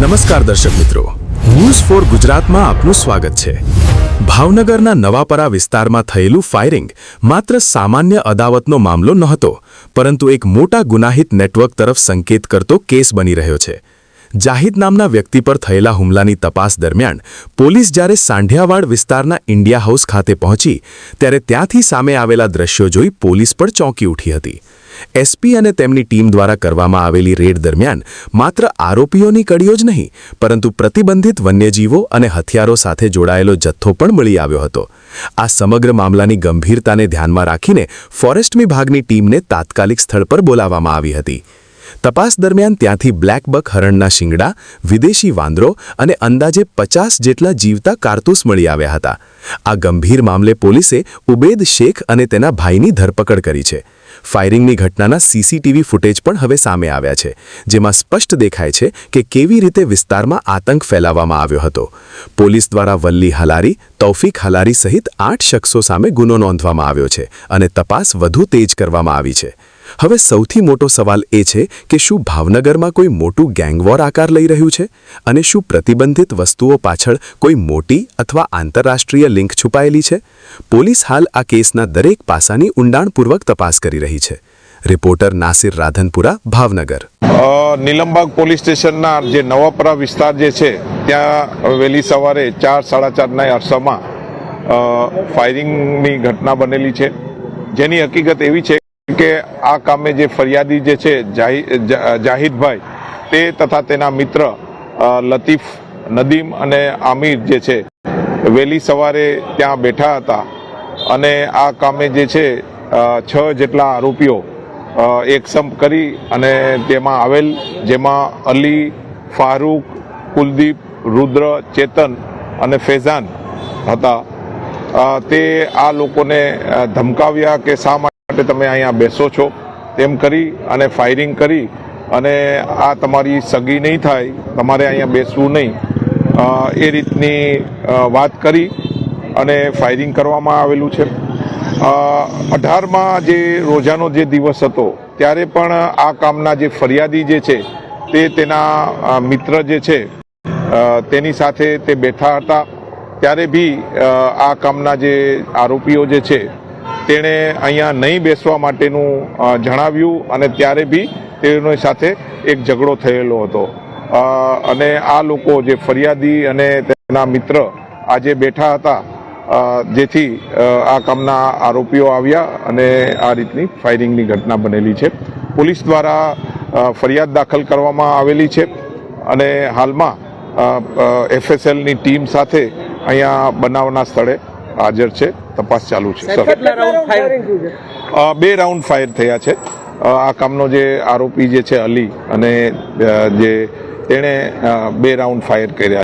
નમસ્કાર દર્શક મિત્રો, ન્યૂઝ ફોર ગુજરાતમાં આપનું સ્વાગત છે। ભાવનગરના નવાપરા વિસ્તારમાં થયેલું ફાયરિંગ માત્ર સામાન્ય અદાવતનો મામલો નહોતો, પરંતુ એક મોટા ગુનાહિત નેટવર્ક તરફ સંકેત કરતો કેસ બની રહ્યો છે। જાહિદ નામના વ્યક્તિ પર થયેલા હુમલાની તપાસ દરમિયાન પોલીસ જ્યારે સાંઢિયાવાડ વિસ્તારના ઇન્ડિયા હાઉસ ખાતે પહોંચી ત્યારે ત્યાંથી સામે આવેલા દ્રશ્યો જોઈ પોલીસ પણ ચોંકી ઉઠી હતી। એસપી અને તેમની ટીમ દ્વારા કરવામાં આવેલી રેડ દરમિયાન માત્ર આરોપીઓની કડીઓ જ નહીં, પરંતુ પ્રતિબંધિત વન્યજીવો અને હથિયારો સાથે જોડાયેલો જથ્થો પણ મળી આવ્યો હતો। આ સમગ્ર મામલાની ગંભીરતાને ધ્યાનમાં રાખીને ફોરેસ્ટ વિભાગની ટીમને તાત્કાલિક સ્થળ પર બોલાવવામાં આવી હતી। તપાસ દરમિયાન ત્યાંથી બ્લેક બક હરણના શિંગડા, વિદેશી વાંદરો અને અંદાજે 50 જેટલા જીવતા કારતૂસ મળી આવ્યા હતા। આ ગંભીર મામલે પોલીસે ઉબેદ શેખ અને તેના ભાઈની ધરપકડ કરી છે। ફાયરિંગની ઘટનાના સીસીટીવી ફૂટેજ પણ હવે સામે આવ્યા છે, જેમાં સ્પષ્ટ દેખાય છે કે કેવી રીતે વિસ્તારમાં આતંક ફેલાવવામાં આવ્યો હતો। પોલીસ દ્વારા વલ્લી હલારી, તૌફીક હલારી સહિત 8 શખ્સો સામે ગુનો નોંધવામાં આવ્યો છે અને તપાસ વધુ તેજ કરવામાં આવી છે। હવે સૌથી મોટો સવાલ એ છે કે શું ભાવનગરમાં કોઈ મોટું ગેંગવોર આકાર લઈ રહ્યું છે અને શું પ્રતિબંધિત વસ્તુઓ પાછળ કોઈ મોટી અથવા આંતરરાષ્ટ્રીય લિંક છુપાયેલી છે? પોલીસ હાલ આ કેસના દરેક પાસાની ઊંડાણપૂર્વક તપાસ કરી રહી છે। રિપોર્ટર નાસિર રાધનપુરા, ભાવનગર। નીલમબાગ પોલીસ સ્ટેશનના જે નવાપરા વિસ્તાર જે છે ત્યાં વહેલી સવારે 4-4:30ના અરસામાં ફાયરિંગની ઘટના બનેલી છે, જેની હકીકત એવી છે કે આ કામે જે ફરિયાદી જે છે જાહિદભાઈ તે તથા તેના મિત્ર લતીફ, નદીમ અને આમિર જે છે વહેલી સવારે ત્યાં બેઠા હતા અને આ કામે જે છે 6 જેટલા આરોપીઓ એકસમ કરી અને તેમાં આવેલ, જેમાં અલી, ફારૂક, કુલદીપ, રુદ્ર, ચેતન અને ફૈઝાન હતા। તે આ લોકોને ધમકાવ્યા કે શા માટે તમે અહીંયા બેસો છો તેમ કરી અને ફાયરિંગ કરી અને આ તમારી સગી નહીં થાય, તમારે અહીંયા બેસવું નહીં, એ રીતની વાત કરી અને ફાયરિંગ કરવામાં આવેલું છે। 18માં જે રોજાનો જે દિવસ હતો ત્યારે પણ આ કામના જે ફરિયાદી જે છે તે તેના મિત્ર જે છે તેની સાથે તે બેઠા હતા, ત્યારે બી આ કામના જે આરોપીઓ જે છે તેણે અહીંયા નહીં બેસવા માટેનું જણાવ્યું અને ત્યારે બી તેની સાથે એક ઝઘડો થયેલો હતો અને આ લોકો જે ફરિયાદી અને તેના મિત્ર આજે બેઠા હતા, જેથી આ કામના આરોપીઓ આવ્યા અને આ રીતની ફાયરિંગની ઘટના બનેલી છે। પોલીસ દ્વારા ફરિયાદ દાખલ કરવામાં આવેલી છે અને હાલમાં એફએસએલની ટીમ સાથે અહીંયા બનાવના સ્થળે હાજર છે, તપાસ ચાલુ છે। સર, 2 રાઉન્ડ ફાયર થયા છે। આ કામનો જે આરોપી જે છે અલી અને જે તેણે 2 રાઉન્ડ ફાયર કર્યા।